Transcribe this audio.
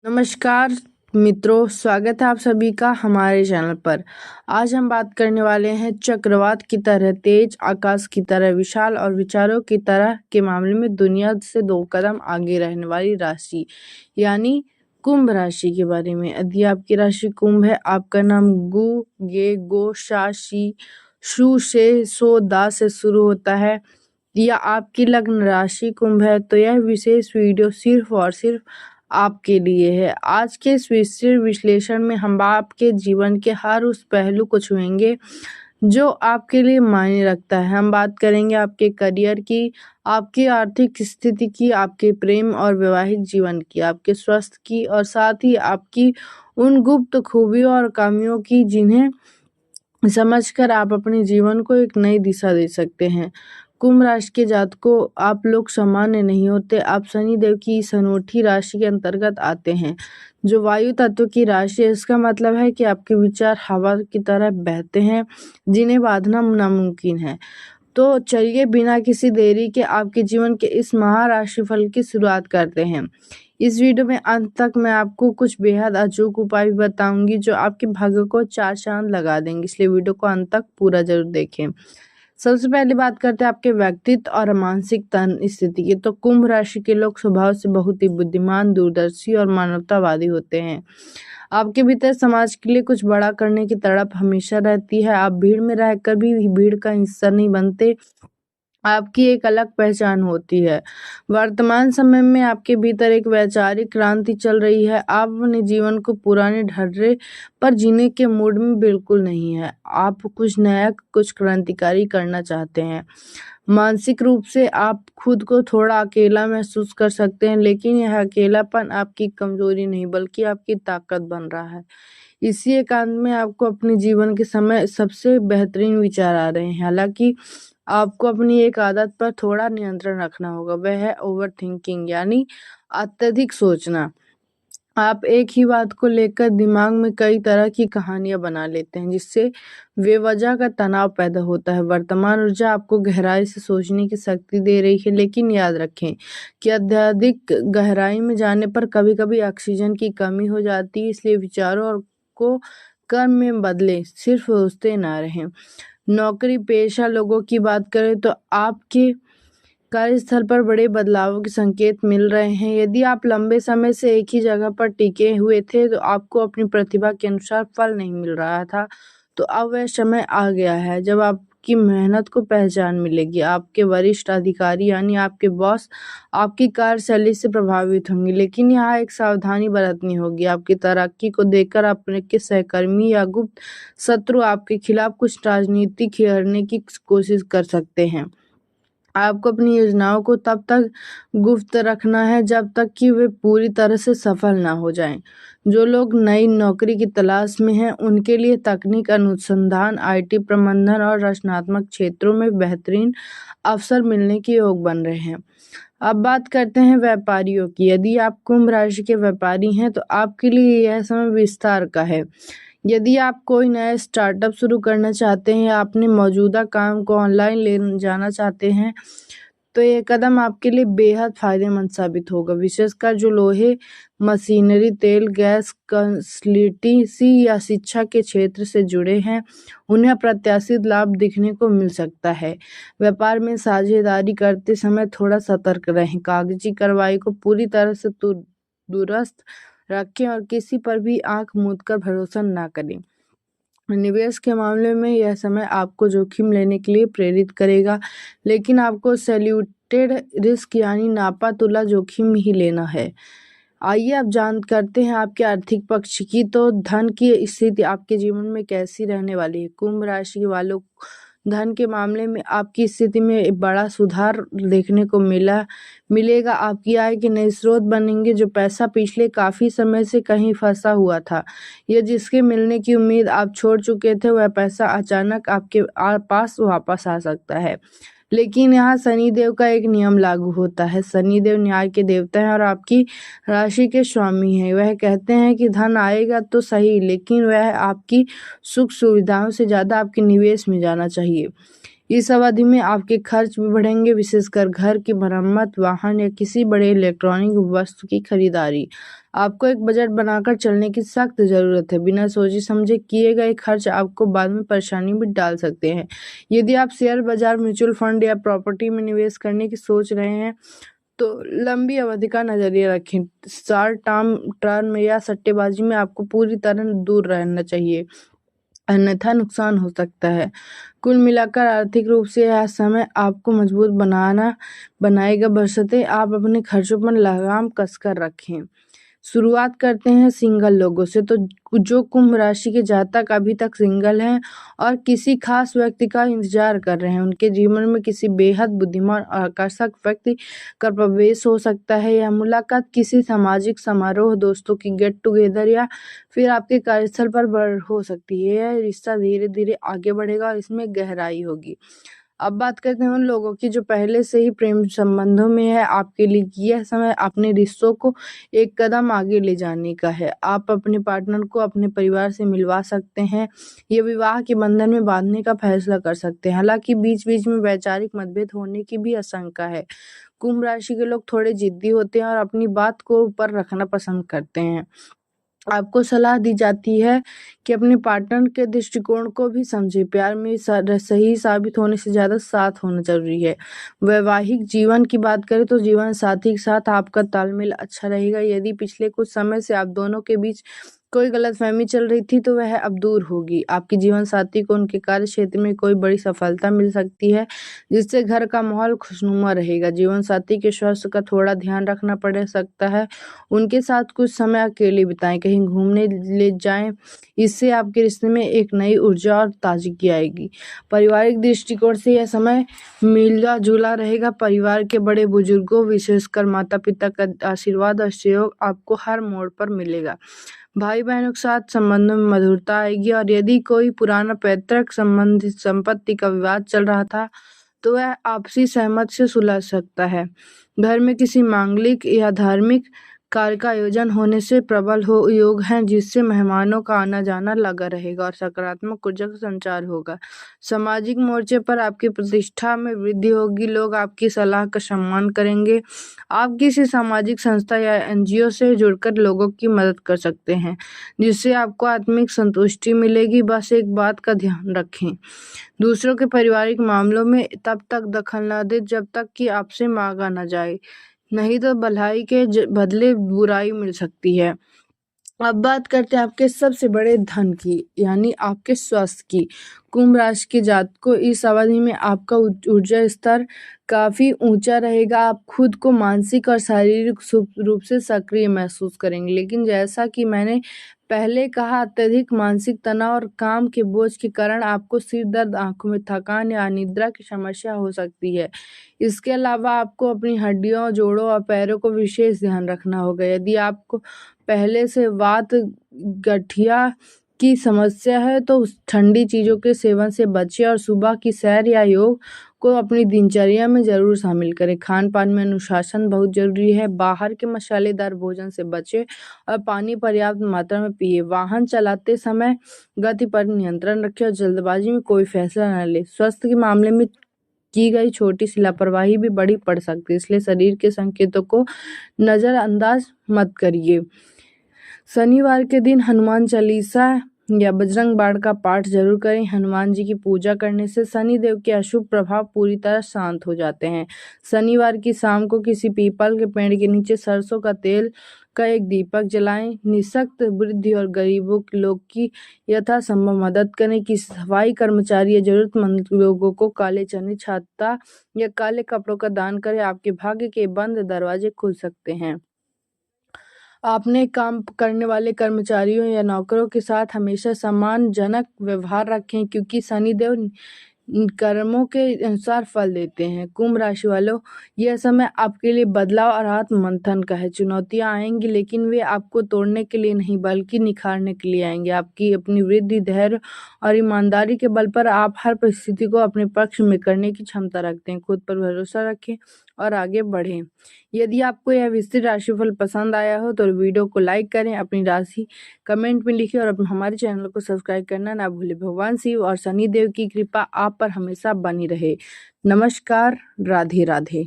नमस्कार मित्रों, स्वागत है आप सभी का हमारे चैनल पर। आज हम बात करने वाले हैं चक्रवात की तरह तेज, आकाश की तरह विशाल और विचारों की तरह के मामले में दुनिया से 2 कदम आगे रहने वाली राशि यानी कुंभ राशि के बारे में। यदि आपकी राशि कुंभ है, आपका नाम गु, गे, गो, शा, शी, शु, शे, सो, दा से शुरू होता है या आपकी लग्न राशि कुंभ है, तो यह विशेष वीडियो सिर्फ और सिर्फ आपके लिए है। आज के इस विस्तृत विश्लेषण में हम आपके जीवन के हर उस पहलू को छुएंगे जो आपके लिए मायने रखता है। हम बात करेंगे आपके करियर की, आपकी आर्थिक स्थिति की, आपके प्रेम और वैवाहिक जीवन की, आपके स्वास्थ्य की और साथ ही आपकी उन गुप्त खूबियों और कमियों की जिन्हें समझकर आप अपने जीवन को एक नई दिशा दे सकते हैं। कुंभ राशि के जातकों, आप लोग सामान्य नहीं होते। आप शनिदेव की इस अनूठी राशि के अंतर्गत आते हैं जो वायु तत्व की राशि है। इसका मतलब है कि आपके विचार हवा की तरह बहते हैं जिन्हें बांधना नामुमकिन है। तो चलिए बिना किसी देरी के आपके जीवन के इस महाराशिफल की शुरुआत करते हैं। इस वीडियो में अंत तक मैं आपको कुछ बेहद अचूक उपाय भी बताऊंगी जो आपके भाग्य को 4 चांद लगा देंगे, इसलिए वीडियो को अंत तक पूरा जरूर देखें। सबसे पहले बात करते हैं आपके व्यक्तित्व और मानसिक तन स्थिति की। तो कुंभ राशि के लोग स्वभाव से बहुत ही बुद्धिमान, दूरदर्शी और मानवतावादी होते हैं। आपके भीतर समाज के लिए कुछ बड़ा करने की तड़प हमेशा रहती है। आप भीड़ में रहकर भी भीड़ का हिस्सा नहीं बनते। आपकी एक अलग पहचान होती है। वर्तमान समय में आपके भीतर एक वैचारिक क्रांति चल रही है। आप अपने जीवन को पुराने ढर्रे पर जीने के मूड में बिल्कुल नहीं है। आप कुछ नया, कुछ क्रांतिकारी करना चाहते हैं। मानसिक रूप से आप खुद को थोड़ा अकेला महसूस कर सकते हैं, लेकिन यह अकेलापन आपकी कमजोरी नहीं बल्कि आपकी ताकत बन रहा है। इसी एकांत में आपको अपने जीवन के समय सबसे बेहतरीन विचार आ रहे हैं। हालांकि आपको अपनी एक आदत पर थोड़ा नियंत्रण रखना होगा, वह है ओवर थिंकिंग यानी अत्यधिक सोचना। आप एक ही बात को लेकर दिमाग में कई तरह की कहानियां बना लेते हैं जिससे बेवजह का तनाव पैदा होता है। वर्तमान ऊर्जा आपको गहराई से सोचने की शक्ति दे रही है, लेकिन याद रखें कि अत्यधिक गहराई में जाने पर कभी कभी ऑक्सीजन की कमी हो जाती है। इसलिए विचारों और को कर्म में बदलें, सिर्फ सोचते ना रहें। नौकरी पेशा लोगों की बात करें तो आपके कार्यस्थल पर बड़े बदलावों के संकेत मिल रहे हैं। यदि आप लंबे समय से एक ही जगह पर टिके हुए थे तो आपको अपनी प्रतिभा के अनुसार फल नहीं मिल रहा था, तो अब वह समय आ गया है जब आपकी मेहनत को पहचान मिलेगी। आपके वरिष्ठ अधिकारी यानी आपके बॉस आपकी कार्यशैली से प्रभावित होंगे, लेकिन यहाँ एक सावधानी बरतनी होगी। आपकी तरक्की को देखकर आपके सहकर्मी या गुप्त शत्रु आपके खिलाफ कुछ राजनीति खेलने की कोशिश कर सकते हैं। आपको अपनी योजनाओं को तब तक गुप्त रखना है जब तक कि वे पूरी तरह से सफल ना हो जाएं। जो लोग नई नौकरी की तलाश में हैं, उनके लिए तकनीक अनुसंधान, आईटी प्रबंधन और रचनात्मक क्षेत्रों में बेहतरीन अवसर मिलने के योग बन रहे हैं। अब बात करते हैं व्यापारियों की। यदि आप कुंभ राशि के व्यापारी हैं तो आपके लिए यह समय विस्तार का है। यदि आप कोई नया स्टार्टअप शुरू करना चाहते हैं या अपने मौजूदा काम को ऑनलाइन ले जाना चाहते हैं, तो ये कदम आपके लिए बेहद फायदेमंद साबित होगा। विशेषकर जो लोहे, मशीनरी, तेल, गैस, कंसल्टेंसी या शिक्षा के क्षेत्र से जुड़े हैं, उन्हें अप्रत्याशित लाभ दिखने को मिल सकता है। व्यापार में साझेदारी करते समय थोड़ा सतर्क रहें। कागजी कार्रवाई को पूरी तरह से दुरुस्त रखें और किसी पर भी आंख मूंद कर भरोसा ना करें। निवेश के मामले में यह समय आपको जोखिम लेने के लिए प्रेरित करेगा, लेकिन आपको सैल्यूटेड रिस्क यानी नापा तुला जोखिम ही लेना है। आइए अब जान करते हैं आपके आर्थिक पक्ष की। तो धन की स्थिति आपके जीवन में कैसी रहने वाली है। कुंभ राशि वालों, धन के मामले में आपकी स्थिति में एक बड़ा सुधार देखने को मिलेगा। आपकी आय के नए स्रोत बनेंगे। जो पैसा पिछले काफी समय से कहीं फंसा हुआ था या जिसके मिलने की उम्मीद आप छोड़ चुके थे, वह पैसा अचानक आपके पास वापस आ सकता है। लेकिन यहाँ शनिदेव का एक नियम लागू होता है। शनिदेव न्याय के देवता हैं और आपकी राशि के स्वामी हैं। वह कहते हैं कि धन आएगा तो सही, लेकिन वह आपकी सुख सुविधाओं से ज्यादा आपके निवेश में जाना चाहिए। इस अवधि में आपके खर्च भी बढ़ेंगे, विशेषकर घर की मरम्मत, वाहन या किसी बड़े इलेक्ट्रॉनिक वस्तु की खरीदारी। आपको एक बजट बनाकर चलने की सख्त ज़रूरत है। बिना सोचे समझे किए गए खर्च आपको बाद में परेशानी में डाल सकते हैं। यदि आप शेयर बाजार, म्यूचुअल फंड या प्रॉपर्टी में निवेश करने की सोच रहे हैं तो लंबी अवधि का नजरिया रखें। शॉर्ट टर्म या सट्टेबाजी में आपको पूरी तरह दूर रहना चाहिए, अन्यथा नुकसान हो सकता है। कुल मिलाकर आर्थिक रूप से यह समय आपको मजबूत बनाएगा, बशर्ते आप अपने खर्चों पर लगाम कसकर रखें। शुरुआत करते हैं सिंगल लोगों से। तो जो कुंभ राशि के जातक अभी तक सिंगल हैं और किसी खास व्यक्ति का इंतजार कर रहे हैं, उनके जीवन में किसी बेहद बुद्धिमान और आकर्षक व्यक्ति का प्रवेश हो सकता है। यह मुलाकात किसी सामाजिक समारोह, दोस्तों की गेट टुगेदर या फिर आपके कार्यस्थल पर हो सकती है। यह रिश्ता धीरे धीरे आगे बढ़ेगा और इसमें गहराई होगी। अब बात करते हैं उन लोगों की जो पहले से ही प्रेम संबंधों में है। आपके लिए यह समय अपने रिश्तों को एक कदम आगे ले जाने का है। आप अपने पार्टनर को अपने परिवार से मिलवा सकते हैं, ये विवाह के बंधन में बांधने का फैसला कर सकते हैं। हालांकि बीच बीच में वैचारिक मतभेद होने की भी आशंका है। कुंभ राशि के लोग थोड़े जिद्दी होते हैं और अपनी बात को ऊपर रखना पसंद करते हैं। आपको सलाह दी जाती है कि अपने पार्टनर के दृष्टिकोण को भी समझें। प्यार में सही साबित होने से ज़्यादा साथ होना जरूरी है। वैवाहिक जीवन की बात करें तो जीवन साथी के साथ आपका तालमेल अच्छा रहेगा। यदि पिछले कुछ समय से आप दोनों के बीच कोई गलतफहमी चल रही थी तो वह अब दूर होगी। आपके जीवन साथी को उनके कार्य क्षेत्र में कोई बड़ी सफलता मिल सकती है, जिससे घर का माहौल खुशनुमा रहेगा। जीवन साथी के स्वास्थ्य का थोड़ा ध्यान रखना पड़ सकता है। उनके साथ कुछ समय अकेले बिताएं, कहीं घूमने ले जाएं। इससे आपके रिश्ते में एक नई ऊर्जा और ताजगी आएगी। पारिवारिक दृष्टिकोण से यह समय मिला जुला रहेगा। परिवार के बड़े बुजुर्गों, विशेषकर माता पिता का आशीर्वाद और सहयोग आपको हर मोड़ पर मिलेगा। भाई बहनों के साथ संबंधों में मधुरता आएगी और यदि कोई पुराना पैतृक संबंधित संपत्ति का विवाद चल रहा था तो वह आपसी सहमति से सुलझ सकता है। घर में किसी मांगलिक या धार्मिक कार्य का आयोजन होने से प्रबल योग है, जिससे मेहमानों का आना जाना लगा रहेगा और सकारात्मक ऊर्जा का संचार होगा। सामाजिक मोर्चे पर आपकी प्रतिष्ठा में वृद्धि होगी। लोग आपकी सलाह का सम्मान करेंगे। आप किसी सामाजिक संस्था या एनजीओ से जुड़कर लोगों की मदद कर सकते हैं, जिससे आपको आत्मिक संतुष्टि मिलेगी। बस एक बात का ध्यान रखें, दूसरों के पारिवारिक मामलों में तब तक दखल न दें जब तक कि आपसे मांगा न जाए, नहीं तो भलाई के बदले बुराई मिल सकती है। अब बात करते हैं आपके सबसे बड़े धन की, यानी आपके स्वास्थ्य की। कुंभ राशि के जातकों, इस अवधि में आपका ऊर्जा स्तर काफी ऊंचा रहेगा। आप खुद को मानसिक और शारीरिक रूप से सक्रिय महसूस करेंगे, लेकिन जैसा कि मैंने पहले कहा, अत्यधिक मानसिक तनाव और काम के बोझ के कारण आपको सिर दर्द, आंखों में थकान या अनिद्रा की समस्या हो सकती है। इसके अलावा आपको अपनी हड्डियों, जोड़ों और पैरों को विशेष ध्यान रखना होगा। यदि आपको पहले से वात, गठिया की समस्या है तो ठंडी चीजों के सेवन से बचें और सुबह की सैर या योग को अपनी दिनचर्या में जरूर शामिल करें। खान पान में अनुशासन बहुत जरूरी है। बाहर के मसालेदार भोजन से बचें और पानी पर्याप्त मात्रा में पिए। वाहन चलाते समय गति पर नियंत्रण रखें और जल्दबाजी में कोई फैसला न लें। स्वास्थ्य के मामले में की गई छोटी सी लापरवाही भी बड़ी पड़ सकती है, इसलिए शरीर के संकेतों को नजरअंदाज मत करिए। शनिवार के दिन हनुमान चालीसा या बजरंग बाण का पाठ जरूर करें। हनुमान जी की पूजा करने से शनि देव के अशुभ प्रभाव पूरी तरह शांत हो जाते हैं। शनिवार की शाम को किसी पीपल के पेड़ के नीचे सरसों का तेल का एक दीपक जलाएं। निःशक्त, वृद्ध और गरीबों के लोग की यथासंभव मदद करें। कि सफाई कर्मचारी या जरूरतमंद लोगों को काले चने, छाता या काले कपड़ों का दान करें। आपके भाग्य के बंद दरवाजे खुल सकते हैं। आपने काम करने वाले कर्मचारियों या नौकरों के साथ हमेशा सम्मानजनक व्यवहार रखें, क्योंकि शनिदेव कर्मों के अनुसार फल देते हैं। कुंभ राशि वालों, यह समय आपके लिए बदलाव और आत्म मंथन का है। चुनौतियां आएंगी, लेकिन वे आपको तोड़ने के लिए नहीं बल्कि निखारने के लिए आएंगे। आपकी अपनी वृद्धि, धैर्य और ईमानदारी के बल पर आप हर परिस्थिति को अपने पक्ष में करने की क्षमता रखते हैं। खुद पर भरोसा रखें और आगे बढ़ें। यदि आपको यह विस्तृत राशिफल पसंद आया हो तो वीडियो को लाइक करें, अपनी राशि कमेंट में लिखें और हमारे चैनल को सब्सक्राइब करना ना भूलें। भगवान शिव और शनि देव की कृपा आप पर हमेशा बनी रहे। नमस्कार, राधे राधे।